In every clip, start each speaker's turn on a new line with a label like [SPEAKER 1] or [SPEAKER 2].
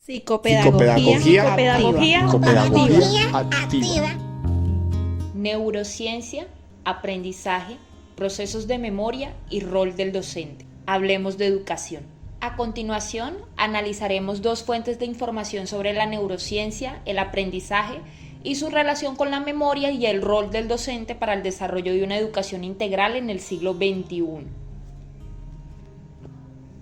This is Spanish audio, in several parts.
[SPEAKER 1] Psicopedagogía activa.
[SPEAKER 2] Neurociencia, aprendizaje, procesos de memoria y rol del docente. Hablemos de educación. A continuación, analizaremos dos fuentes de información sobre la neurociencia, el aprendizaje y su relación con la memoria y el rol del docente para el desarrollo de una educación integral en el siglo XXI.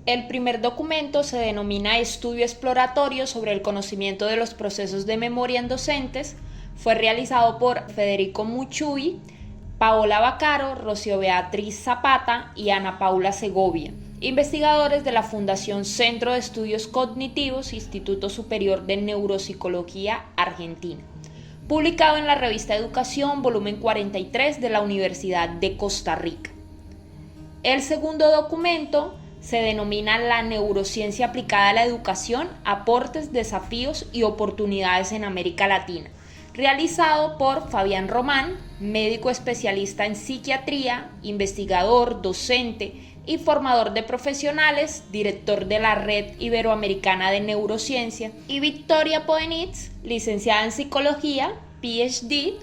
[SPEAKER 2] El primer documento se denomina Estudio Exploratorio sobre el conocimiento de los procesos de memoria en docentes. Fue realizado por Federico Muchui, Paola Vaccaro, Rocío Beatriz Zapata y Ana Paula Segovia, investigadores de la Fundación Centro de Estudios Cognitivos, Instituto Superior de Neuropsicología Argentina, publicado en la revista Educación, volumen 43 de la Universidad de Costa Rica. El segundo documento se denomina La neurociencia aplicada a la educación, aportes, desafíos y oportunidades en América Latina, realizado por Fabián Román, médico especialista en psiquiatría, investigador, docente y formador de profesionales, director de la Red Iberoamericana de Neurociencia, y Victoria Poenitz, licenciada en psicología, PhD,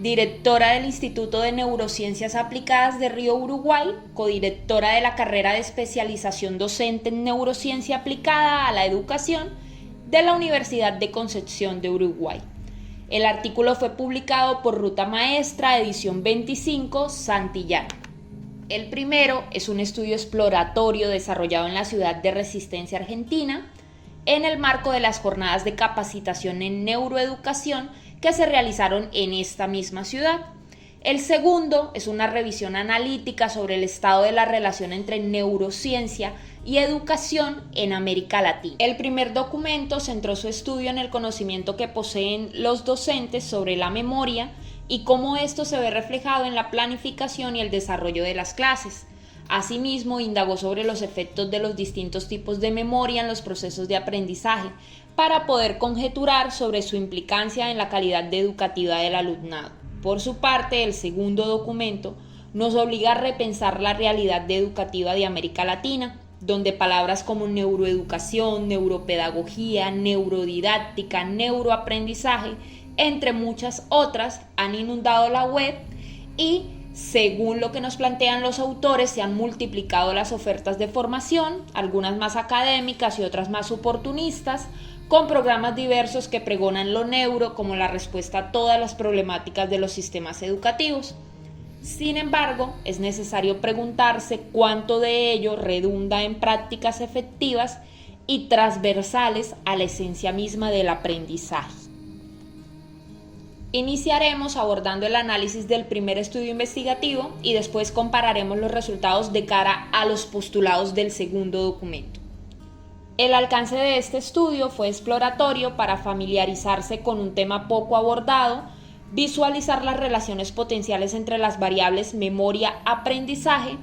[SPEAKER 2] directora del Instituto de Neurociencias Aplicadas de Río, Uruguay, codirectora de la carrera de especialización docente en neurociencia aplicada a la educación de la Universidad de Concepción de Uruguay. El artículo fue publicado por Ruta Maestra, edición 25, Santillán. El primero es un estudio exploratorio desarrollado en la ciudad de Resistencia, Argentina, en el marco de las jornadas de capacitación en neuroeducación que se realizaron en esta misma ciudad. El segundo es una revisión analítica sobre el estado de la relación entre neurociencia y educación en América Latina. El primer documento centró su estudio en el conocimiento que poseen los docentes sobre la memoria y cómo esto se ve reflejado en la planificación y el desarrollo de las clases. Asimismo, indagó sobre los efectos de los distintos tipos de memoria en los procesos de aprendizaje para poder conjeturar sobre su implicancia en la calidad educativa del alumnado. Por su parte, el segundo documento nos obliga a repensar la realidad educativa de América Latina, donde palabras como neuroeducación, neuropedagogía, neurodidáctica, neuroaprendizaje, entre muchas otras, han inundado la web y, según lo que nos plantean los autores, se han multiplicado las ofertas de formación, algunas más académicas y otras más oportunistas, con programas diversos que pregonan lo neuro como la respuesta a todas las problemáticas de los sistemas educativos. Sin embargo, es necesario preguntarse cuánto de ello redunda en prácticas efectivas y transversales a la esencia misma del aprendizaje. Iniciaremos abordando el análisis del primer estudio investigativo y después compararemos los resultados de cara a los postulados del segundo documento. El alcance de este estudio fue exploratorio para familiarizarse con un tema poco abordado, visualizar las relaciones potenciales entre las variables memoria-aprendizaje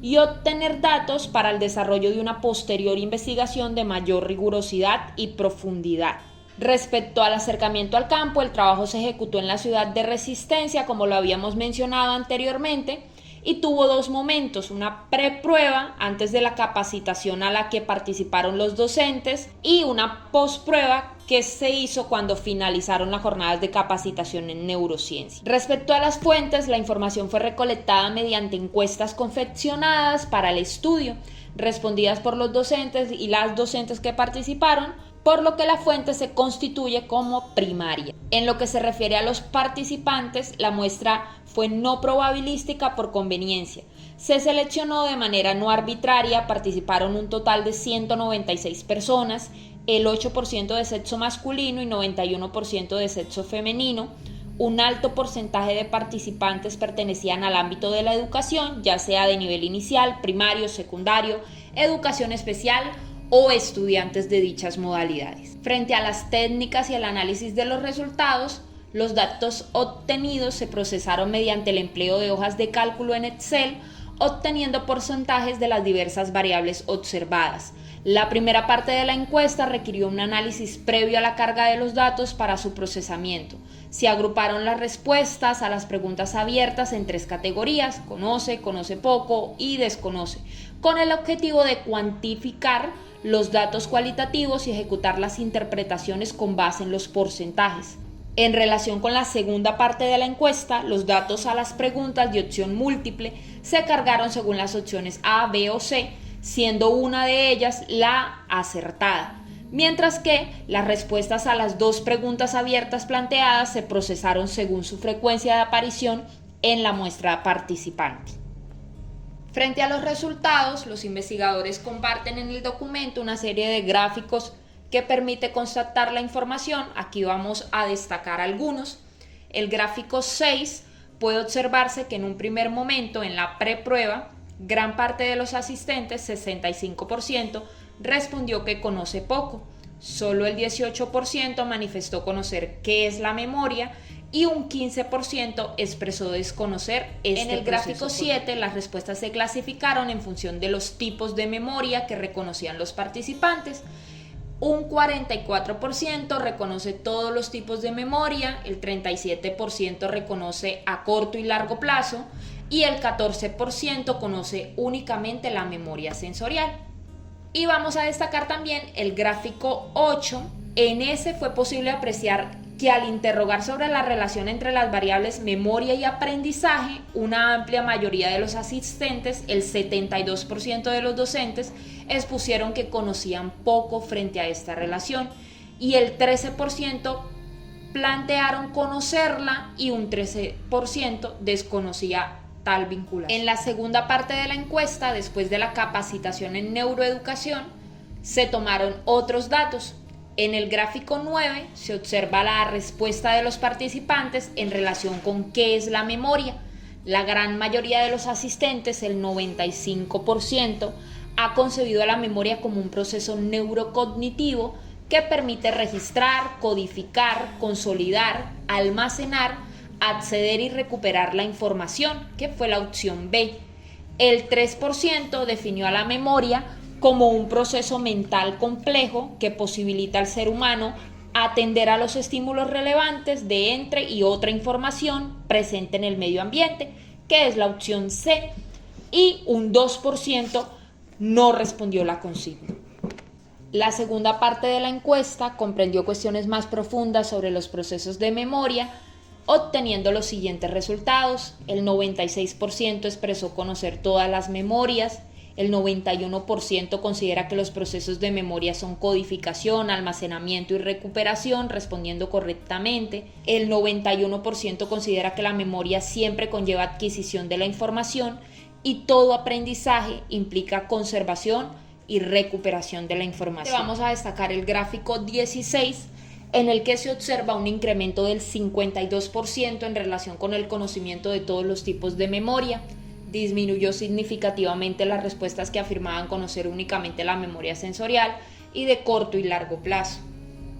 [SPEAKER 2] y obtener datos para el desarrollo de una posterior investigación de mayor rigurosidad y profundidad. Respecto al acercamiento al campo, el trabajo se ejecutó en la ciudad de Resistencia, como lo habíamos mencionado anteriormente, y tuvo dos momentos: una preprueba antes de la capacitación a la que participaron los docentes y una postprueba que se hizo cuando finalizaron las jornadas de capacitación en neurociencia. Respecto a las fuentes, la información fue recolectada mediante encuestas confeccionadas para el estudio, respondidas por los docentes y las docentes que participaron, por lo que la fuente se constituye como primaria. En lo que se refiere a los participantes, la muestra fue no probabilística por conveniencia. Se seleccionó de manera no arbitraria, participaron un total de 196 personas, el 8% de sexo masculino y 91% de sexo femenino. Un alto porcentaje de participantes pertenecían al ámbito de la educación, ya sea de nivel inicial, primario, secundario, educación especial o estudiantes de dichas modalidades. Frente a las técnicas y el análisis de los resultados, los datos obtenidos se procesaron mediante el empleo de hojas de cálculo en Excel, obteniendo porcentajes de las diversas variables observadas. La primera parte de la encuesta requirió un análisis previo a la carga de los datos para su procesamiento. Se agruparon las respuestas a las preguntas abiertas en tres categorías: conoce, conoce poco y desconoce, con el objetivo de cuantificar los datos cualitativos y ejecutar las interpretaciones con base en los porcentajes. En relación con la segunda parte de la encuesta, los datos a las preguntas de opción múltiple se cargaron según las opciones A, B o C, siendo una de ellas la acertada, mientras que las respuestas a las dos preguntas abiertas planteadas se procesaron según su frecuencia de aparición en la muestra participante. Frente a los resultados, los investigadores comparten en el documento una serie de gráficos que permite constatar la información. Aquí vamos a destacar algunos. El gráfico 6 puede observarse que en un primer momento en la preprueba, gran parte de los asistentes, 65%, respondió que conoce poco. Solo el 18% manifestó conocer qué es la memoria y un 15% expresó desconocer este proceso. En el gráfico 7, las respuestas se clasificaron en función de los tipos de memoria que reconocían los participantes. Un 44% reconoce todos los tipos de memoria, el 37% reconoce a corto y largo plazo y el 14% conoce únicamente la memoria sensorial. Y vamos a destacar también el gráfico 8. En ese fue posible apreciar que al interrogar sobre la relación entre las variables memoria y aprendizaje, una amplia mayoría de los asistentes, el 72% de los docentes, expusieron que conocían poco frente a esta relación y el 13% plantearon conocerla y un 13% desconocía tal vinculación. En la segunda parte de la encuesta, después de la capacitación en neuroeducación, se tomaron otros datos. En el gráfico 9 se observa la respuesta de los participantes en relación con qué es la memoria. La gran mayoría de los asistentes, el 95%, ha concebido la memoria como un proceso neurocognitivo que permite registrar, codificar, consolidar, almacenar, acceder y recuperar la información, que fue la opción B. El 3% definió a la memoria como un proceso mental complejo que posibilita al ser humano atender a los estímulos relevantes de entre y otra información presente en el medio ambiente, que es la opción C, y un 2% no respondió la consigna. La segunda parte de la encuesta comprendió cuestiones más profundas sobre los procesos de memoria, obteniendo los siguientes resultados. El 96% expresó conocer todas las memorias, el 91% considera que los procesos de memoria son codificación, almacenamiento y recuperación, respondiendo correctamente. El 91% considera que la memoria siempre conlleva adquisición de la información y todo aprendizaje implica conservación y recuperación de la información. Vamos a destacar el gráfico 16, en el que se observa un incremento del 52% en relación con el conocimiento de todos los tipos de memoria. Disminuyó significativamente las respuestas que afirmaban conocer únicamente la memoria sensorial y de corto y largo plazo.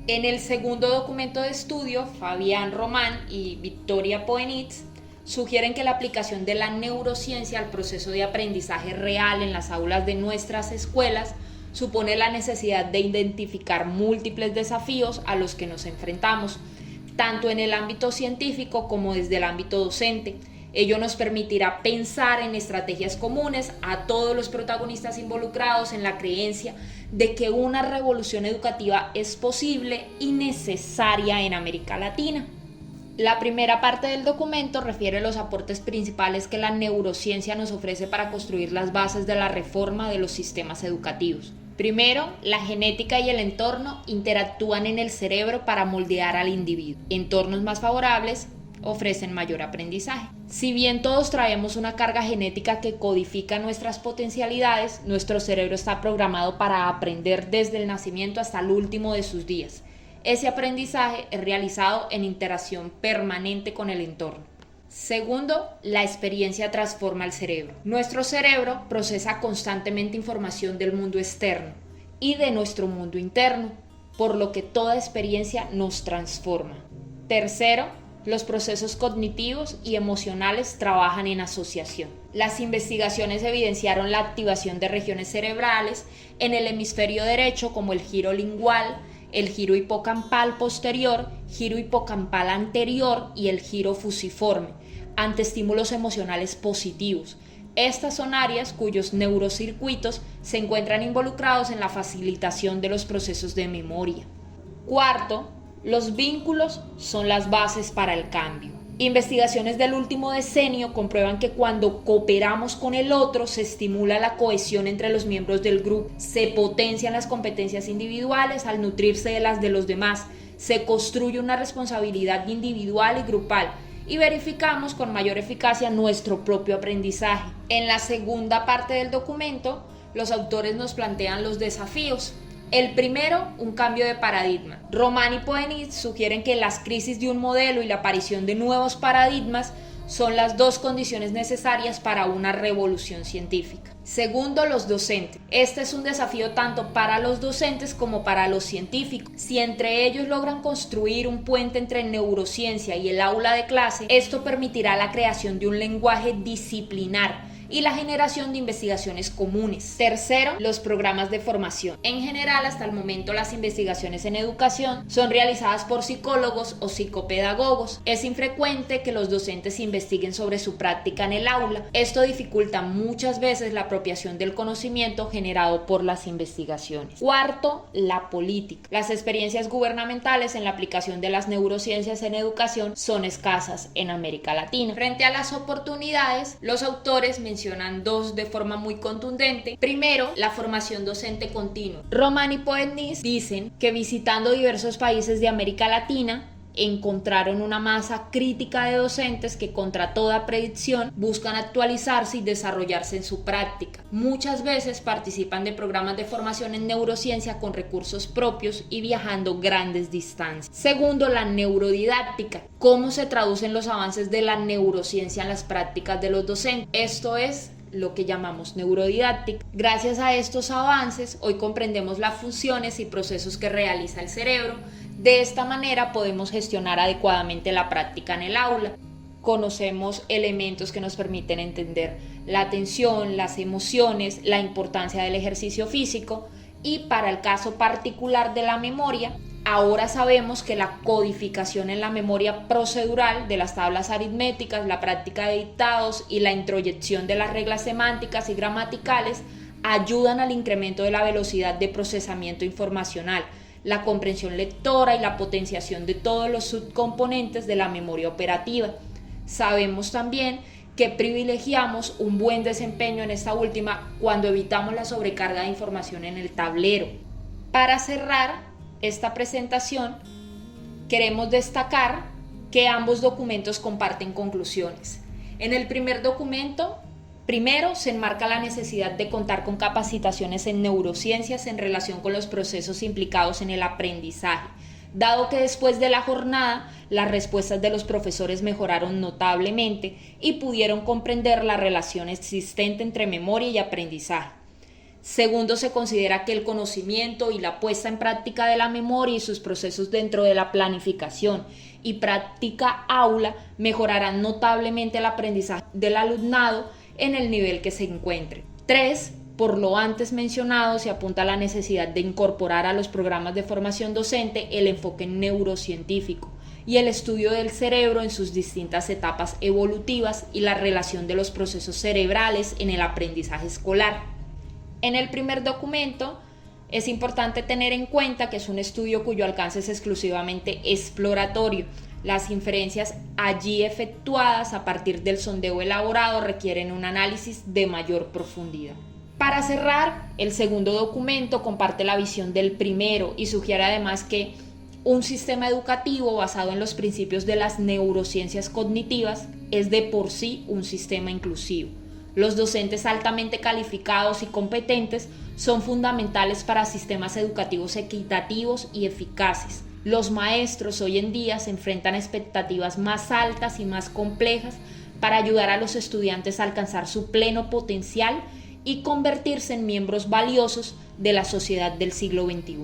[SPEAKER 2] En el segundo documento de estudio, Fabián Román y Victoria Poenitz sugieren que la aplicación de la neurociencia al proceso de aprendizaje real en las aulas de nuestras escuelas supone la necesidad de identificar múltiples desafíos a los que nos enfrentamos, tanto en el ámbito científico como desde el ámbito docente. Ello nos permitirá pensar en estrategias comunes a todos los protagonistas involucrados en la creencia de que una revolución educativa es posible y necesaria en América Latina. La primera parte del documento refiere los aportes principales que la neurociencia nos ofrece para construir las bases de la reforma de los sistemas educativos. Primero, la genética y el entorno interactúan en el cerebro para moldear al individuo. Entornos más favorables ofrecen mayor aprendizaje. Si bien todos traemos una carga genética que codifica nuestras potencialidades, nuestro cerebro está programado para aprender desde el nacimiento hasta el último de sus días. Ese aprendizaje es realizado en interacción permanente con el entorno. Segundo, la experiencia transforma el cerebro. Nuestro cerebro procesa constantemente información del mundo externo y de nuestro mundo interno, por lo que toda experiencia nos transforma. Tercero, los procesos cognitivos y emocionales trabajan en asociación. Las investigaciones evidenciaron la activación de regiones cerebrales en el hemisferio derecho como el giro lingual, el giro hipocampal posterior, giro hipocampal anterior y el giro fusiforme ante estímulos emocionales positivos. Estas son áreas cuyos neurocircuitos se encuentran involucrados en la facilitación de los procesos de memoria. Cuarto, los vínculos son las bases para el cambio. Investigaciones del último decenio comprueban que cuando cooperamos con el otro se estimula la cohesión entre los miembros del grupo, se potencian las competencias individuales al nutrirse de las de los demás, se construye una responsabilidad individual y grupal y verificamos con mayor eficacia nuestro propio aprendizaje. En la segunda parte del documento, los autores nos plantean los desafíos. El primero, un cambio de paradigma. Román y Poenit sugieren que las crisis de un modelo y la aparición de nuevos paradigmas son las dos condiciones necesarias para una revolución científica. Segundo, los docentes. Este es un desafío tanto para los docentes como para los científicos. Si entre ellos logran construir un puente entre neurociencia y el aula de clase, esto permitirá la creación de un lenguaje disciplinar y la generación de investigaciones comunes. Tercero, los programas de formación. En general, hasta el momento, las investigaciones en educación son realizadas por psicólogos o psicopedagogos. Es infrecuente que los docentes investiguen sobre su práctica en el aula. Esto dificulta muchas veces la apropiación del conocimiento generado por las investigaciones. Cuarto, la política. Las experiencias gubernamentales en la aplicación de las neurociencias en educación son escasas en América Latina. Frente a las oportunidades, los autores mencionan dos de forma muy contundente. Primero, la formación docente continua. Román y Poenit dicen que visitando diversos países de América Latina encontraron una masa crítica de docentes que contra toda predicción buscan actualizarse y desarrollarse en su práctica. Muchas veces participan de programas de formación en neurociencia con recursos propios y viajando grandes distancias. Segundo, la neurodidáctica. ¿Cómo se traducen los avances de la neurociencia en las prácticas de los docentes? Esto es lo que llamamos neurodidáctica. Gracias a estos avances, hoy comprendemos las funciones y procesos que realiza el cerebro. De esta manera podemos gestionar adecuadamente la práctica en el aula. Conocemos elementos que nos permiten entender la atención, las emociones, la importancia del ejercicio físico y para el caso particular de la memoria, ahora sabemos que la codificación en la memoria procedural de las tablas aritméticas, la práctica de dictados y la introyección de las reglas semánticas y gramaticales ayudan al incremento de la velocidad de procesamiento informacional, la comprensión lectora y la potenciación de todos los subcomponentes de la memoria operativa. Sabemos también que privilegiamos un buen desempeño en esta última cuando evitamos la sobrecarga de información en el tablero. Para cerrar esta presentación, queremos destacar que ambos documentos comparten conclusiones. En el primer documento, primero, se enmarca la necesidad de contar con capacitaciones en neurociencias en relación con los procesos implicados en el aprendizaje, dado que después de la jornada las respuestas de los profesores mejoraron notablemente y pudieron comprender la relación existente entre memoria y aprendizaje. Segundo, se considera que el conocimiento y la puesta en práctica de la memoria y sus procesos dentro de la planificación y práctica aula mejorarán notablemente el aprendizaje del alumnado en el nivel que se encuentre. 3. Por lo antes mencionado, se apunta a la necesidad de incorporar a los programas de formación docente el enfoque neurocientífico y el estudio del cerebro en sus distintas etapas evolutivas y la relación de los procesos cerebrales en el aprendizaje escolar. En el primer documento, es importante tener en cuenta que es un estudio cuyo alcance es exclusivamente exploratorio. Las inferencias allí efectuadas a partir del sondeo elaborado requieren un análisis de mayor profundidad. Para cerrar, el segundo documento comparte la visión del primero y sugiere además que un sistema educativo basado en los principios de las neurociencias cognitivas es de por sí un sistema inclusivo. Los docentes altamente calificados y competentes son fundamentales para sistemas educativos equitativos y eficaces. Los maestros hoy en día se enfrentan a expectativas más altas y más complejas para ayudar a los estudiantes a alcanzar su pleno potencial y convertirse en miembros valiosos de la sociedad del siglo XXI.